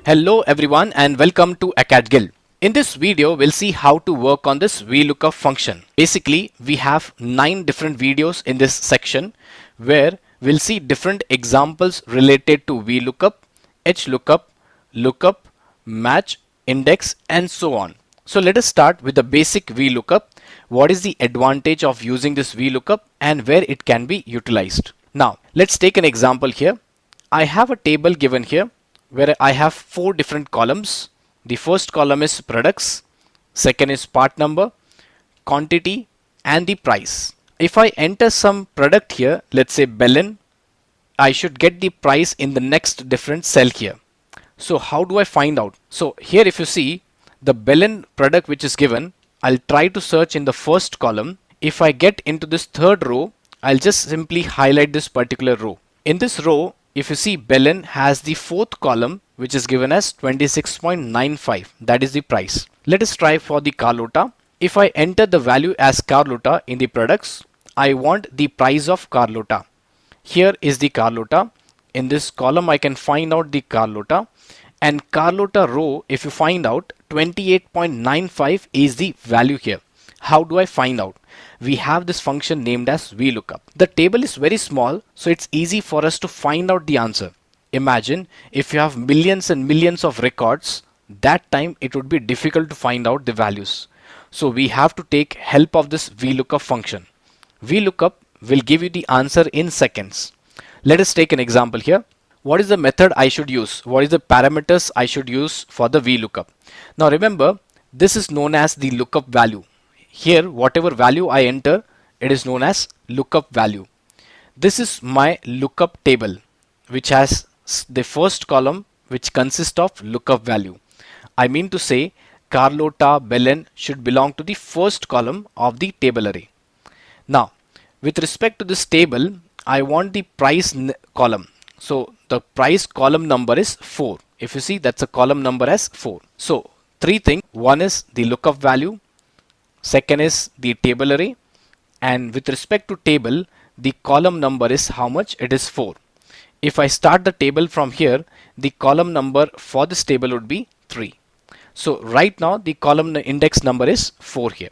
Hello everyone and welcome to AcadGuild. In this video, we'll see how to work on this VLOOKUP function. Basically, we have 9 different videos in this section where we'll see different examples related to VLOOKUP, HLOOKUP, lookup, match, index and so on. So let us start with the basic VLOOKUP. What is the advantage of using this VLOOKUP and where it can be utilized? Now, let's take an example here. I have a table given here where I have 4 different columns. The first column is products, second is part number, quantity and the price. If I enter some product here, let's say Belen, I should get the price in the next different cell here. So how do I find out? So here if you see the Belen product which is given, I'll try to search in the first column. If I get into this third row, I'll just simply highlight this particular row. In this row, if you see Belen has the fourth column which is given as 26.95, that is the price. Let us try for the Carlota. If I enter the value as Carlota in the products, I want the price of Carlota. Here is the Carlota. In this column I can find out the Carlota, and Carlota row, if you find out 28.95 is the value here. How do I find out? We have this function named as VLOOKUP. The table is very small, so it's easy for us to find out the answer. Imagine if you have millions and millions of records, that time it would be difficult to find out the values. So we have to take help of this VLOOKUP function. VLOOKUP will give you the answer in seconds. Let us take an example here. What is the method I should use? What is the parameters I should use for the VLOOKUP? Now remember, this is known as the lookup value. Here, whatever value I enter, it is known as lookup value. This is my lookup table, which has the first column which consists of lookup value. I mean to say Carlota, Belen should belong to the first column of the table array. Now, with respect to this table, I want the price column. So the price column number is 4. If you see, that's a column number as 4. So 3 things. One is the lookup value. Second is the table array, and with respect to table, the column number is how much? It is 4. If I start the table from here, the column number for this table would be 3. So right now the column index number is 4 here.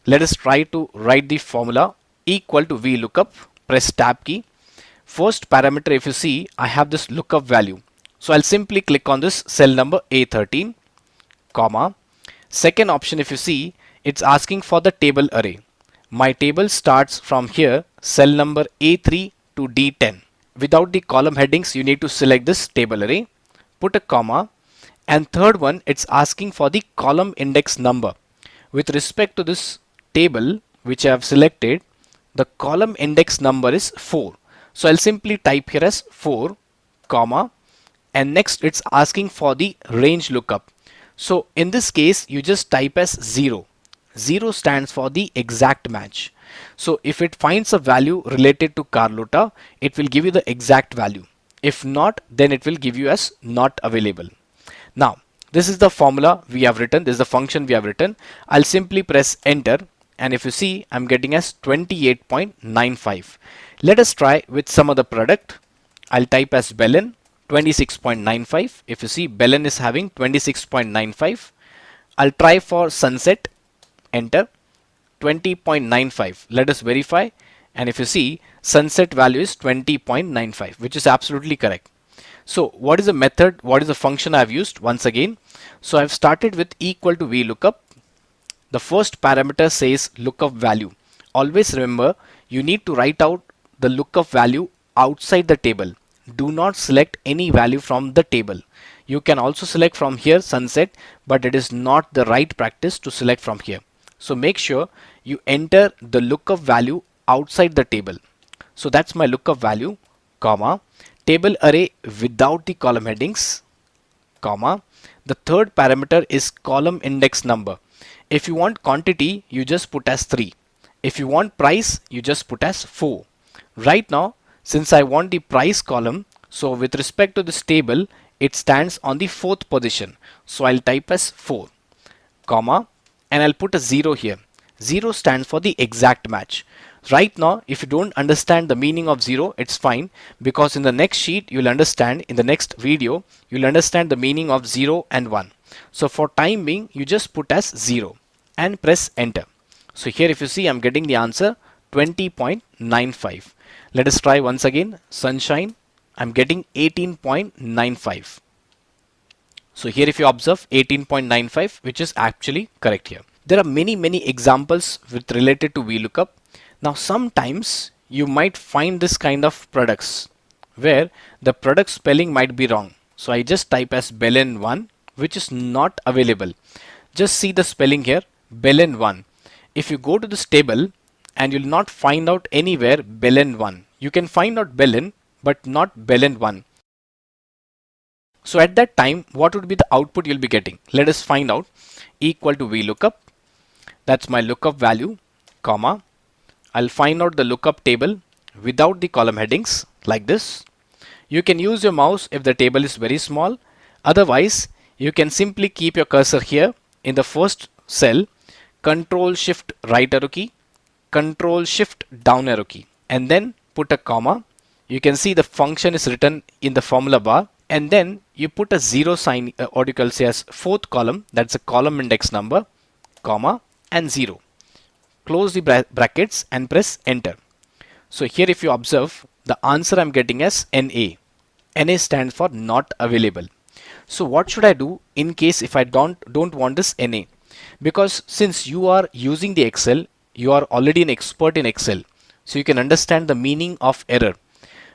Let us try to write the formula equal to VLOOKUP. Press tab key. First parameter, if you see, I have this lookup value. So I'll simply click on this cell number A13, comma. Second option, if you see, it's asking for the table array. My table starts from here, cell number A3 to D10. Without the column headings, you need to select this table array, put a comma, and third one, it's asking for the column index number. With respect to this table which I have selected, the column index number is 4. So I'll simply type here as 4, comma, and next it's asking for the range lookup. So in this case, you just type as 0. 0 stands for the exact match. So if it finds a value related to Carlota, it will give you the exact value. If not, then it will give you as not available. Now, this is the formula we have written. This is the function we have written. I'll simply press enter, and if you see, I'm getting as 28.95. Let us try with some other product. I'll type as Belen, 26.95. If you see, Belen is having 26.95. I'll try for Sunset. Enter 20.95. Let us verify, and if you see, Sunset value is 20.95, which is absolutely correct. So what is the method, what is the function I've used? Once again, so I've started with equal to VLOOKUP. The first parameter says lookup value. Always remember, you need to write out the lookup value outside the table. Do not select any value from the table. You can also select from here Sunset, but it is not the right practice to select from here. So make sure you enter the lookup value outside the table. So that's my lookup value, comma, table array without the column headings, comma. The third parameter is column index number. If you want quantity, you just put as 3. If you want price, you just put as 4. Right now, since I want the price column, so with respect to this table, it stands on the 4th position. So I'll type as 4, comma, and I'll put a 0 here. 0 stands for the exact match. Right now, if you don't understand the meaning of 0, it's fine, because in the next sheet, you'll understand, in the next video, you'll understand the meaning of 0 and 1. So for time being, you just put as 0 and press enter. So here if you see, I'm getting the answer 20.95. Let us try once again. Sunshine, I'm getting 18.95. So here if you observe 18.95, which is actually correct here. There are many examples with related to VLOOKUP. Now sometimes you might find this kind of products where the product spelling might be wrong. So I just type as Belen1, which is not available. Just see the spelling here, Belen1. If you go to this table and you'll not find out anywhere Belen1. You can find out Belen but not Belen1. So at that time, what would be the output you'll be getting? Let us find out. Equal to VLOOKUP. That's my lookup value, comma. I'll find out the lookup table without the column headings like this. You can use your mouse if the table is very small. Otherwise, you can simply keep your cursor here in the first cell, Control Shift right arrow key, Control Shift down arrow key, and then put a comma. You can see the function is written in the formula bar, and then you put a 0 sign, or you can say as fourth column, that's a column index number, comma and 0. Close the brackets and press enter. So here if you observe, the answer I'm getting as NA. NA stands for not available. So what should I do in case if I don't want this NA? Because since you are using the Excel, you are already an expert in Excel. So you can understand the meaning of error.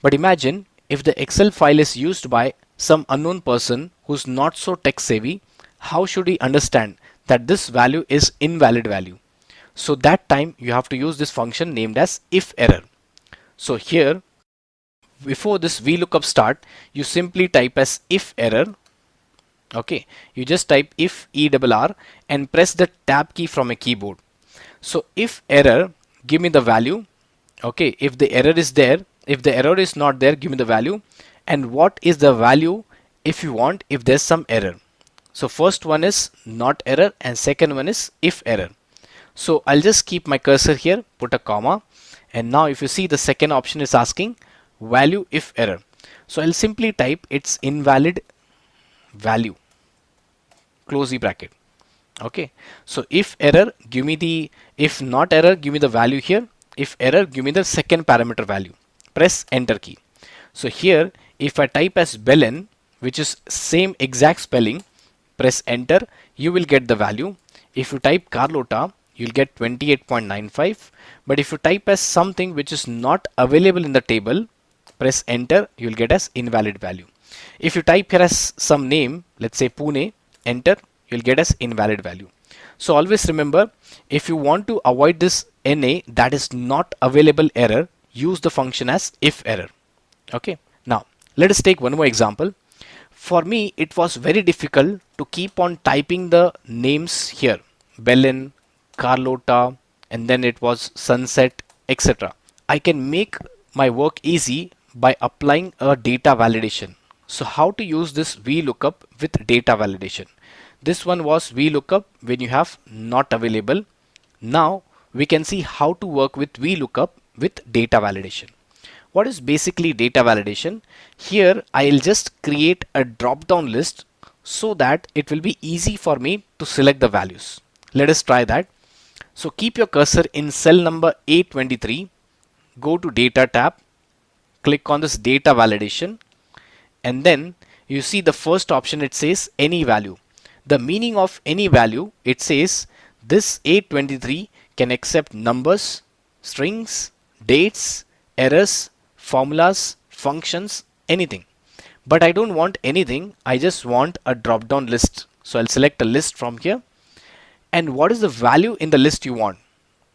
But imagine if the Excel file is used by some unknown person who's not so tech savvy, how should he understand that this value is invalid value? So that time you have to use this function named as if error. So here, before this VLOOKUP start, you simply type as if error. Okay, you just type if ERR and press the tab key from a keyboard. So if error, give me the value. Okay, if the error is there, if the error is not there, give me the value. And what is the value if you want, if there's some error? So first one is not error and second one is if error. So I'll just keep my cursor here, put a comma, and now if you see the second option is asking value if error. So I'll simply type it's invalid value, close the bracket. Okay, so if error, give me the, if not error, give me the value here. If error, give me the second parameter value. Press enter key. So here, if I type as Belen, which is same exact spelling, press enter, you will get the value. If you type Carlota, you'll get 28.95. But if you type as something which is not available in the table, press enter, you'll get as invalid value. If you type here as some name, let's say Pune, enter, you'll get as invalid value. So always remember, if you want to avoid this NA, that is not available error, use the function as if error. Okay, now let us take one more example. For me, it was very difficult to keep on typing the names here, Belen, Carlota, and then it was Sunset, etc. I can make my work easy by applying a data validation. So how to use this VLOOKUP with data validation? This one was VLOOKUP when you have not available. Now we can see how to work with VLOOKUP with data validation. What is basically data validation? Here I'll just create a drop down list so that it will be easy for me to select the values. Let us try that. So keep your cursor in cell number A23, go to data tab, click on this data validation, and then you see the first option, it says any value. The meaning of any value, it says this A23 can accept numbers, strings, dates, errors, formulas, functions, anything. But I don't want anything, I just want a drop down list. So I'll select a list from here. And what is the value in the list you want?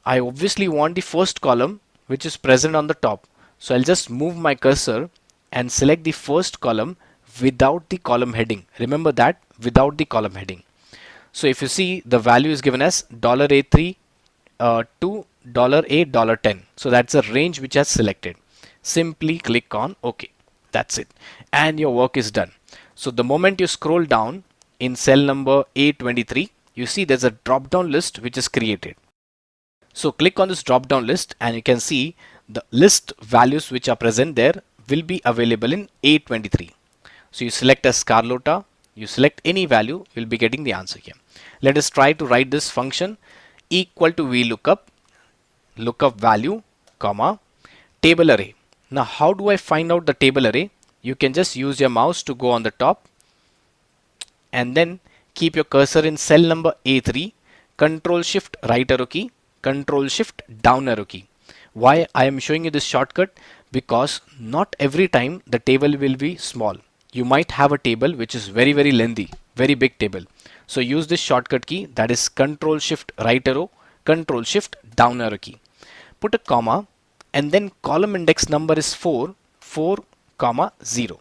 I obviously want the first column which is present on the top. So I'll just move my cursor and select the first column without the column heading. Remember that, without the column heading. So if you see, the value is given as $A3 to $8.10. So that's a range which has selected. Simply click on OK. That's it. And your work is done. So the moment you scroll down in cell number A23, you see there's a drop down list which is created. So click on this drop down list and you can see the list values which are present there will be available in A23. So you select as Carlota, you select any value, you'll be getting the answer here. Let us try to write this function equal to VLOOKUP, lookup value, comma, table array. Now how do I find out the table array? You can just use your mouse to go on the top and then keep your cursor in cell number A3, Control Shift right arrow key, Control Shift down arrow key. Why I am showing you this shortcut? Because not every time the table will be small. You might have a table which is very lengthy, very big table. So use this shortcut key, that is Control Shift right arrow, Control Shift down arrow key. Put a comma and then column index number is 4, 4, comma 0.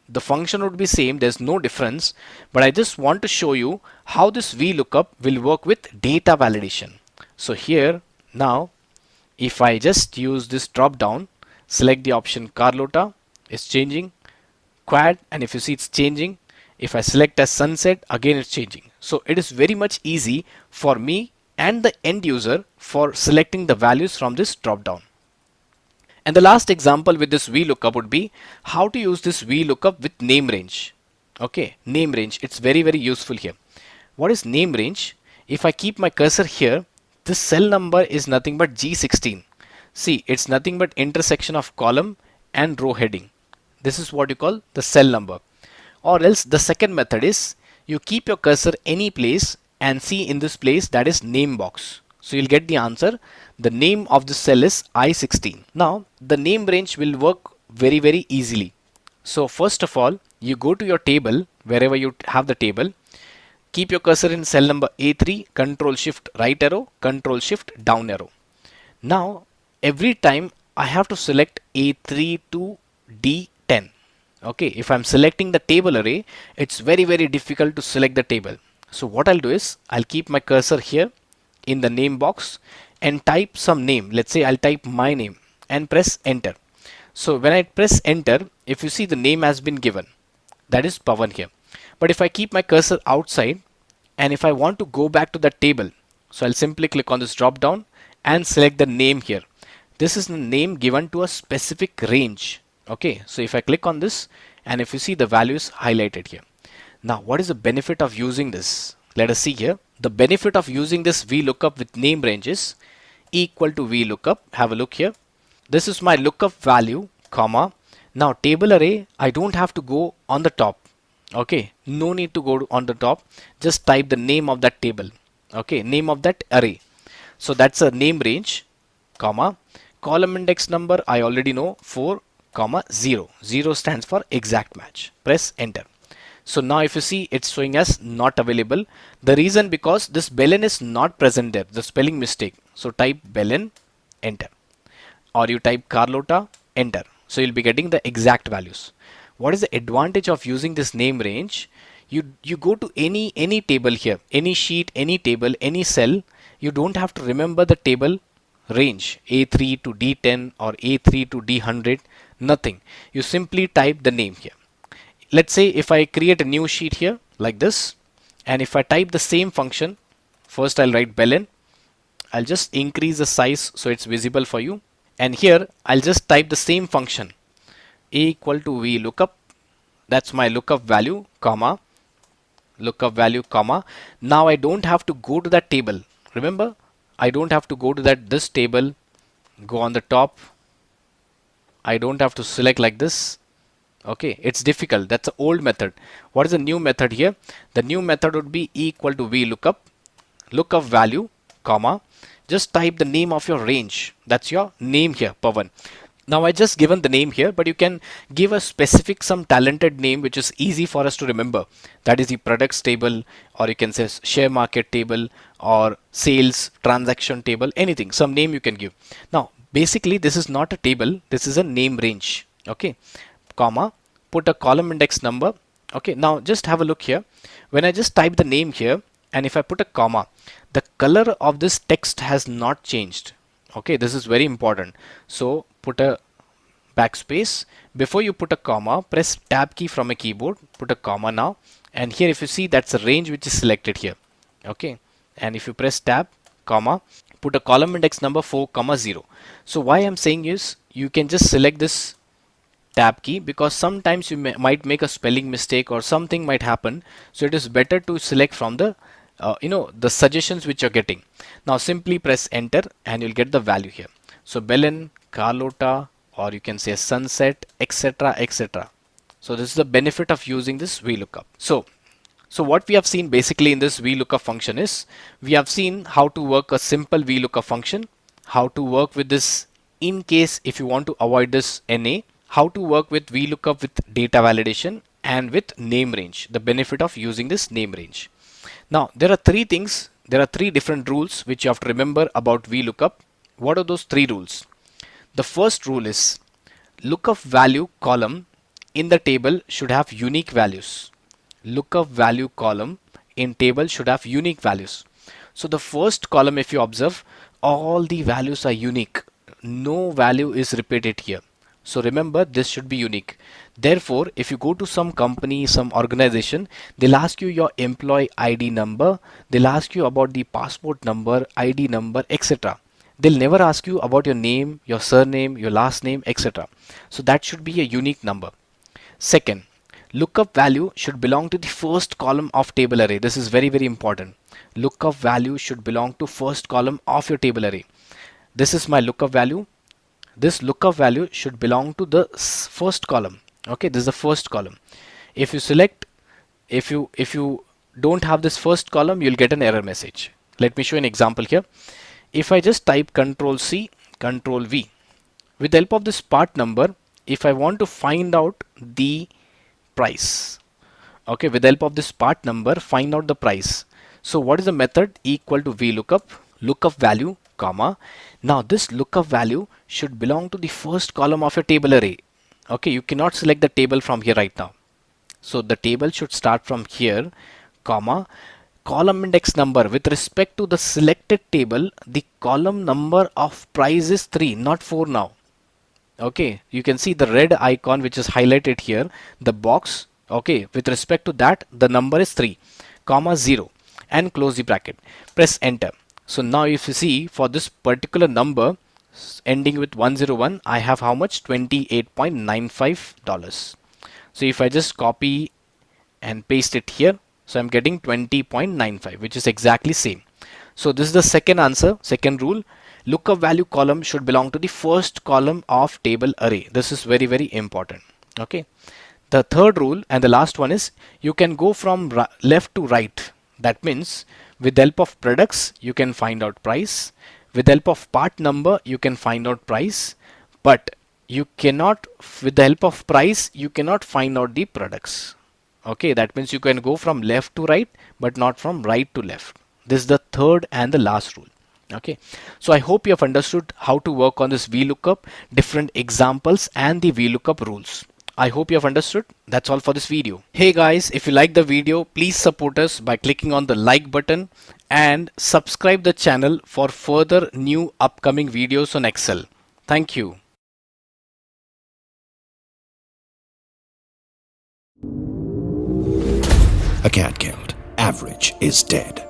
The function would be same, there's no difference, but I just want to show you how this VLOOKUP will work with data validation. So here now, if I just use this drop down, select the option Carlota, it's changing, quad, and if you see it's changing. If I select as sunset, again it's changing. So it is very much easy for me and the end user for selecting the values from this drop down. And the last example with this VLOOKUP would be how to use this VLOOKUP with name range. Okay, name range, it's very useful here. What is name range? If I keep my cursor here, this cell number is nothing but G16. See, it's nothing but intersection of column and row heading. This is what you call the cell number. Or else the second method is you keep your cursor any place and see in this place, that is name box. So you'll get the answer. The name of the cell is I16. Now the name range will work very easily. So first of all, you go to your table, wherever you have the table, keep your cursor in cell number A3, Control Shift right arrow, Control Shift down arrow. Now every time I have to select A3 to D10. Okay, if I'm selecting the table array, it's very difficult to select the table. So what I'll do is I'll keep my cursor here in the name box and type some name. Let's say I'll type my name and press enter. So when I press enter, if you see the name has been given, that is Pawan here. But if I keep my cursor outside and if I want to go back to the table, so I'll simply click on this drop down and select the name here. This is the name given to a specific range. Okay, so if I click on this and if you see the value is highlighted here. Now what is the benefit of using this? Let us see here. The benefit of using this VLOOKUP with name range is equal to VLOOKUP. Have a look here. This is my lookup value, comma. Now table array, I don't have to go on the top. Okay, no need to go on the top. Just type the name of that table. Okay, name of that array. So that's a name range, comma. Column index number, I already know, 4, comma 0. 0 stands for exact match. Press enter. So now if you see, it's showing as not available. The reason because this Belen is not present there, the spelling mistake. So type Belen, enter. Or you type Carlota, enter. So you'll be getting the exact values. What is the advantage of using this name range? You go to any table here, any sheet, any table, any cell. You don't have to remember the table range A3 to D10 or A3 to D100, nothing. You simply type the name here. Let's say if I create a new sheet here like this, and if I type the same function, first I'll write Belen. I'll just increase the size so it's visible for you. And here I'll just type the same function, A equal to VLOOKUP. That's my lookup value, comma, lookup value, comma. Now I don't have to go to that table. Remember, I don't have to go to this table, go on the top. I don't have to select like this. Okay, it's difficult. That's an old method. What is the new method here? The new method would be equal to VLOOKUP, lookup value, comma. Just type the name of your range. That's your name here, Pawan. Now I just given the name here, but you can give a specific, some talented name which is easy for us to remember. That is the products table, or you can say share market table, or sales transaction table, anything, some name you can give. Now basically this is not a table, this is a name range. Okay, comma, put a column index number. Okay, now just have a look here. When I just type the name here and if I put a comma, the color of this text has not changed. Okay, this is very important. So put a backspace. Before you put a comma, press tab key from a keyboard, put a comma now. And here if you see, that's a range which is selected here. Okay, and if you press tab, comma, put a column index number 4 comma 0. So why I'm saying is you can just select this tab key because sometimes you might make a spelling mistake or something might happen. So it is better to select from the the suggestions which you're getting. Now simply press enter and you'll get the value here. So Belen, Carlota, or you can say sunset, etc, etc. So this is the benefit of using this VLOOKUP. So what we have seen basically in this VLOOKUP function is we have seen how to work a simple VLOOKUP function, how to work with this in case if you want to avoid this NA, how to work with VLOOKUP with data validation and with name range, the benefit of using this name range. Now there are three things, there are three different rules which you have to remember about VLOOKUP. What are those three rules? The first rule is lookup value column in the table should have unique values. Lookup value column in table should have unique values. So the first column, if you observe, all the values are unique. No value is repeated here. So remember, this should be unique. Therefore, if you go to some company, some organization, they'll ask you your employee ID number, they'll ask you about the passport number, ID number, etc. They'll never ask you about your name, your surname, your last name, etc. So that should be a unique number. Second, lookup value should belong to the first column of table array. This is very, very important. Lookup value should belong to first column of your table array. This is my lookup value. This lookup value should belong to the first column. Okay, this is the first column. If you select, if you don't have this first column, you'll get an error message. Let me show you an example here. If I just type Control C, Control V, with the help of this part number, if I want to find out the price, okay, with the help of this part number, find out the price. So what is the method? Equal to VLOOKUP, lookup value, comma. Now this lookup value should belong to the first column of your table array. Okay, you cannot select the table from here right now. So the table should start from here, comma, column index number with respect to the selected table, the column number of price is 3, not 4 now. Okay, you can see the red icon which is highlighted here, the box. Okay, with respect to that, the number is 3, comma 0, and close the bracket. Press enter. So now if you see for this particular number ending with 101, I have how much? $28.95. So if I just copy and paste it here, so I'm getting 20.95, which is exactly same. So this is the second answer, second rule. Lookup value column should belong to the first column of table array. This is very, very important. Okay. The third rule and the last one is you can go from left to right. That means with the help of products, you can find out price. With the help of part number, you can find out price. But you cannot, with the help of price, you cannot find out the products. Okay, that means you can go from left to right, but not from right to left. This is the third and the last rule. Okay, so I hope you have understood how to work on this VLOOKUP, different examples and the VLOOKUP rules. I hope you have understood. That's all for this video. Hey guys, if you like the video, please support us by clicking on the like button and subscribe the channel for further new upcoming videos on Excel. Thank you. A cat killed. Average is dead.